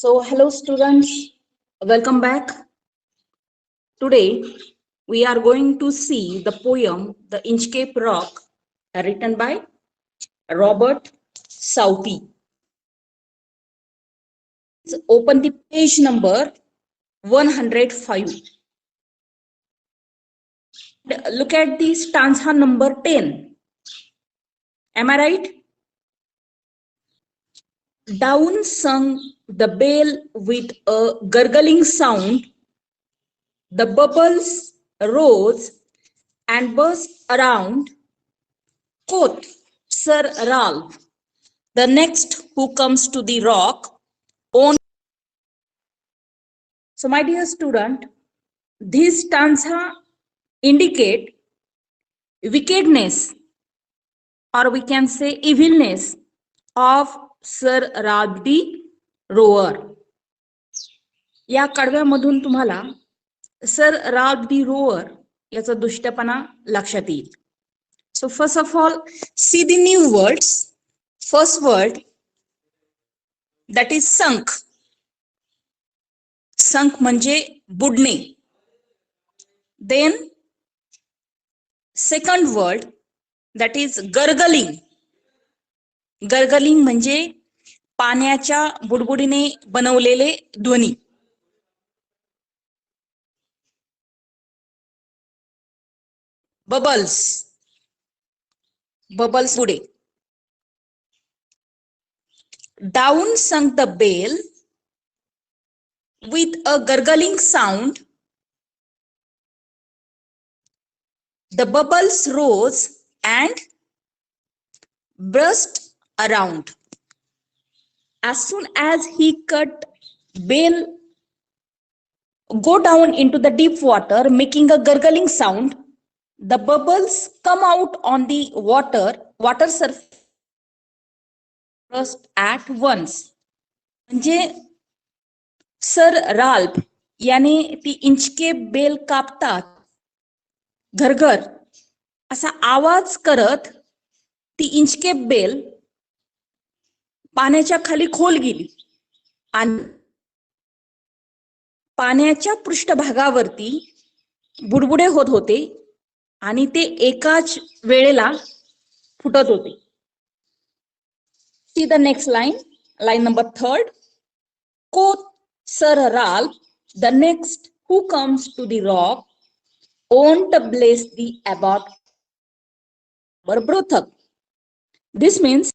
So, hello students, welcome back. Today, we are going to see the poem The Inchcape Rock, written by Robert Southey. Let's open the page number 105. Look at the stanza number 10. Am I right? Down sung the bell with a gurgling sound. The bubbles rose and burst around. Quoth Sir Ralph, the next who comes to the rock on. So, my dear student, this stanza indicate wickedness, or we can say evilness, of Sir Ralph D. Rower. या कडव्यामधून तुम्हाला sir Ralph D rover याचा दुष्टपणा लक्षात येईल. So first of all, see the new words. First word, that is sunk. Sunk म्हणजे बुडणे. Then second word, that is gurgling. Gurgling म्हणजे पाण्याच्या बुडबुडीने बनवलेले ध्वनी. Bubbles. Bubbles पुढे. Down sunk the bell with a gurgling sound. The bubbles rose and burst around. As soon as he cut bell go down into the deep water, making a gurgling sound, the bubbles come out on the water surface burst at once. म्हणजे sir Ralph याने ती Inchcape bell कापतात घरघर असा आवाज करत ती Inchcape bell पाण्याच्या खाली खोल गेली आणि पाण्याच्या पृष्ठभागावरती बुडबुडे होत होते आणि ते एकाच वेळेला फुटत होते. See the next line, line number 3. Quoth Sir Ralph, the next who comes to the rock, won't bless the abbot Brothup. This means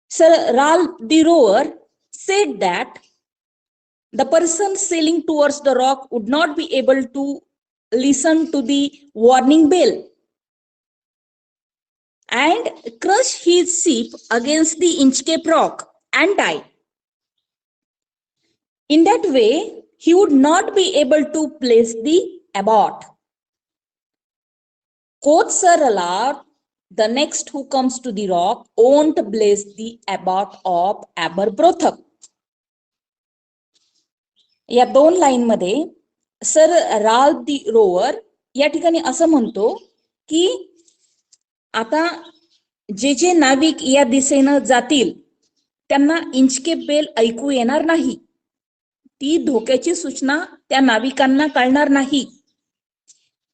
Sir Ralph the rower said that the person sailing towards the rock would not be able to listen to the warning bell and crush his ship against the Inchcape rock and die. In that way, he would not be able to place the abbot. Quoth Sir Ralph, the next who comes to the rock won't bless the abbot of Aberbrothup. या दोन line मध्ये sir Ralph दी rover या ठिकाणी असं म्हणतो की आता जे जे नाविक या दिशेनं जातील त्यांना इंचकेप बेल ऐकू येणार नाही. ती धोक्याची सूचना त्या नाविकांना कळणार नाही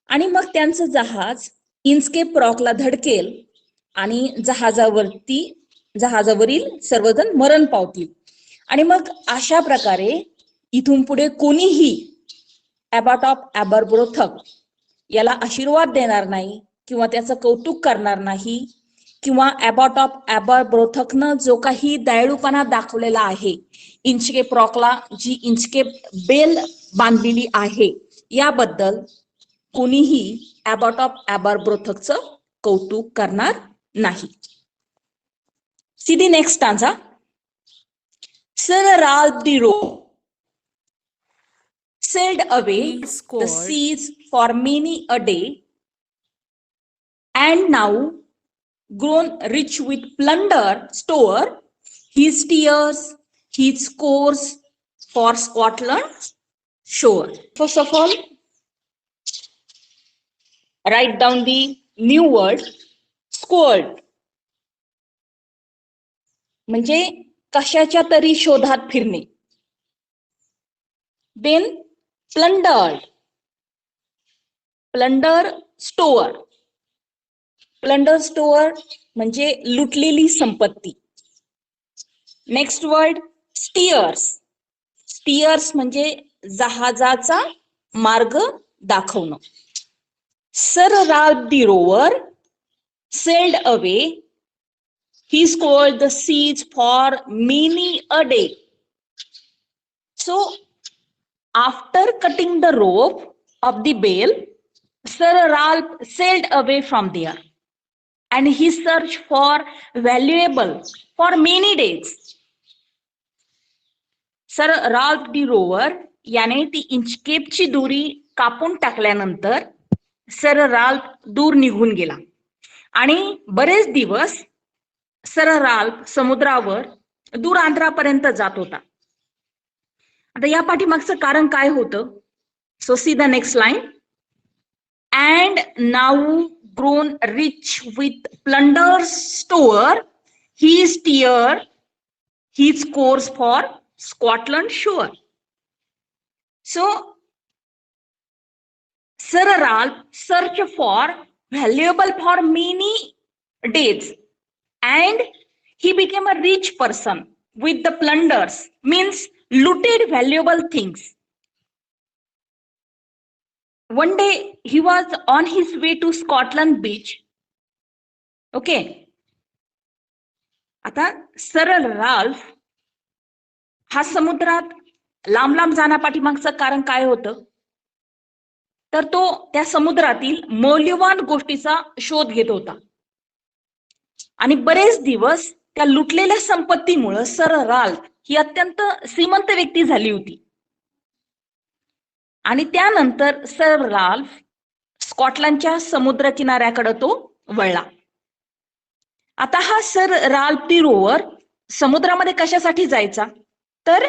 आणि मग त्यांचं जहाज इंचकेप रॉकला धडकेल आणि जहाजावरील सर्वजण मरण पावतील. आणि मग अशा प्रकारे इथून पुढे कोणीही अबॉट ऑफ एबरब्रोथक याला आशीर्वाद देणार नाही किंवा त्याचं कौतुक करणार नाही किंवा अबॉट ऑफ एबरब्रोथकनं जो काही दयाळूपणा दाखवलेला आहे इंचकेप रॉकला जी इंचकेप बेल बांधलेली आहे याबद्दल कोणीही अबॉट ऑफ एबरब्रोथकचं कौतुक करणार नाही. See the next stanza. Sir Ralph the rower sailed away the seas for many a day, and now grown rich with plunder store, he steers his course for Scotland shore. First of all, write down the new word scold. म्हणजे कशाच्या तरी शोधात फिरणे. Then plundered, plunder store, plunder store म्हणजे लुटलेली संपत्ती. Next word स्टिअर्स, स्टिअर्स म्हणजे जहाजाचा मार्ग दाखवणं. Sir Ralph the rover sailed away. He scoured the seas for many a day. So after cutting the rope of the bale, Sir Ralph sailed away from there and he searched for valuables for many days. Sir Ralph D rover याने ती इंचकेपची दोरी कापून टाकल्यानंतर sir Ralph दूर निघून गेला आणि बरेच दिवस सर राल्फ समुद्रावर दूर आंध्रापर्यंत जात होता. आता या पाठीमागचं कारण काय होतं? So C the next line. And now grown rich with plunder store, he steered his course for Scotland shore. So Sir Ralph searched for valuable for many days and he became a rich person with the plunders, means looted valuable things. One day he was on his way to Scotland beach. Okay. आता सरळ Ralph हा समुद्रात लांब लांब जाण्यापाठीमागचं कारण काय होतं? तर तो त्या समुद्रातील मौल्यवान गोष्टीचा शोध घेत होता आणि बरेच दिवस त्या लुटलेल्या संपत्तीमुळे सर राल्फ ही अत्यंत श्रीमंत व्यक्ती झाली होती. आणि त्यानंतर सर राल्फ स्कॉटलंडच्या समुद्र किनाऱ्याकडे तो वळला. आता हा सर राल्फ डी रोवर समुद्रामध्ये कशासाठी जायचा? तर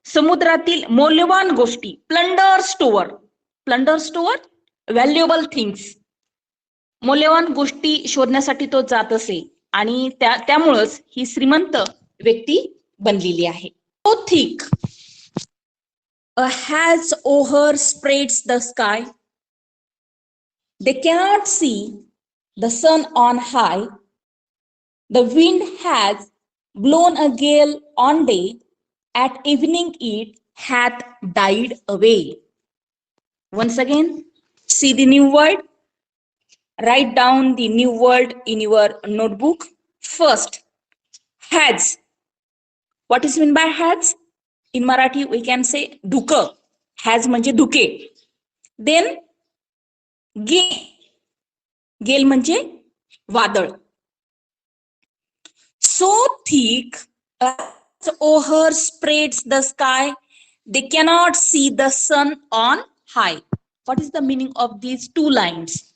समुद्रातील मौल्यवान गोष्टी, plunder store, plunder store valuable things, मौल्यवान गोष्टी शोधण्यासाठी तो जात असे आणि त्यामुळेच ही श्रीमंत व्यक्ती बनलेली आहे. So thick a haze overspreads the sky. They cannot see the sun on high. The wind has blown a gale on day. At evening it hath died away. Once again, see the new word. Write down the new word in your notebook. First, has. What is meant by has? In Marathi we can say धुक. Has म्हणजे धुके. Then gale. Gale म्हणजे वादळ. So thick as overspreads the sky, they cannot see the sun on high. What is the meaning of these two lines?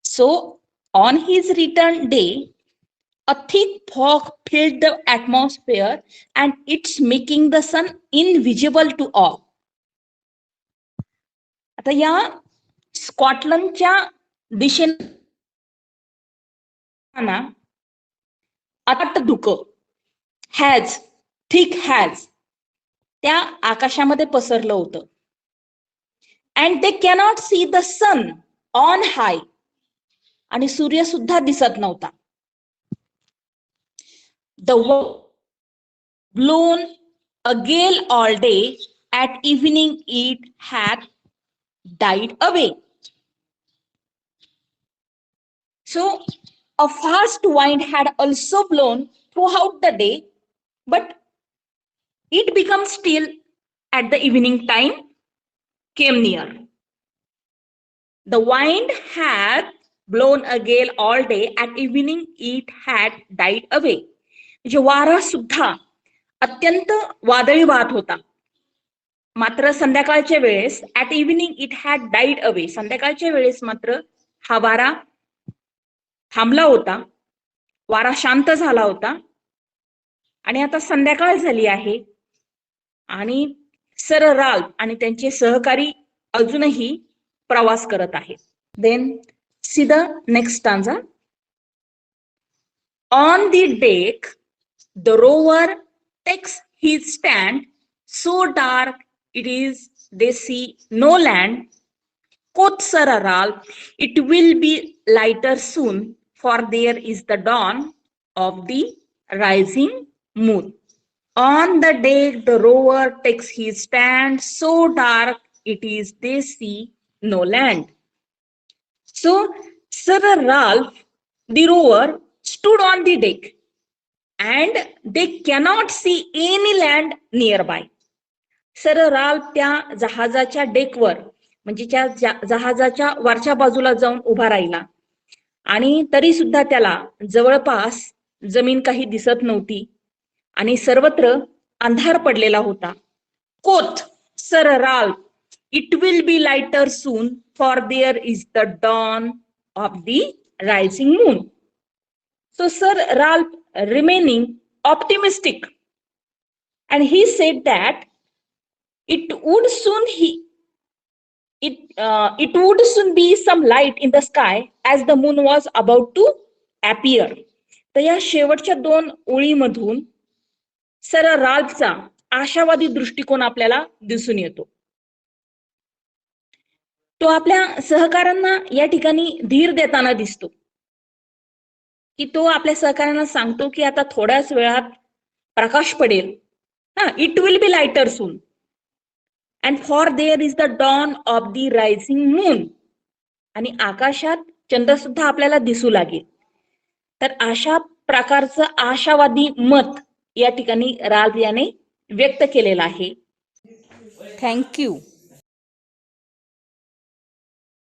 So on his return day, a thick fog filled the atmosphere and it's making the sun invisible to all. आता या स्कॉटलंडच्या दिशेने अट धुक, has, thick has त्या आकाशामध्ये पसरलं होतं. And they cannot see the sun on high आणि सूर्य सुद्धा दिसत नव्हता. The blown a gale all day, at evening it had died away. So a fast wind had also blown throughout the day, but it became still at the evening time came near. The wind had blown a gale all day, at evening it had died away. म्हणजे वारा सुद्धा अत्यंत वादळी वाहत होता. मात्र संध्याकाळच्या वेळेस at evening it had died away, संध्याकाळच्या वेळेस मात्र हा वारा थांबला होता, वारा शांत झाला होता. आणि आता संध्याकाळ झाली आहे आणि सर राल्फ आणि त्यांचे सहकारी अजूनही प्रवास करत आहेत. Then see the next stanza. On the deck the rover takes his stand, so dark they see no land. Quoth Sir Ralph, it will be lighter soon, for there is the dawn of the rising moon. On the deck the rower takes his stand, so dark it is they see no land. So Sir Ralph, the rower, stood on the deck, and they cannot see any land nearby. Sir Ralph त्या जहाजाच्या डेकवर म्हणजे त्या जहाजाच्या वरच्या बाजूला जाऊन उभा राहिला आणि तरी सुद्धा त्याला जवळपास जमीन काही दिसत नव्हती आणि सर्वत्र अंधार पडलेला होता. Quoth sir Ralph, it will be lighter soon, for there is the dawn of the rising moon. So sir Ralph remaining optimistic, and he said that it would soon be some light in the sky as the moon was about to appear. तर या शेवटच्या दोन ओळीमधून sir राल्फचा आशावादी दृष्टिकोन आपल्याला दिसून येतो. तो आपल्या सहकाऱ्यांना या ठिकाणी धीर देताना दिसतो की तो आपल्या सहकाऱ्यांना सांगतो की आता थोड्याच वेळात प्रकाश पडेल. It will be lighter soon, and for there is the dawn of the rising moon. आणि आकाशात चंद्र सुद्धा आपल्याला दिसू लागेल. तर अशा प्रकारचं आशावादी मत या ठिकाणी राल्फ याने व्यक्त केलेलं आहे. थँक्यू.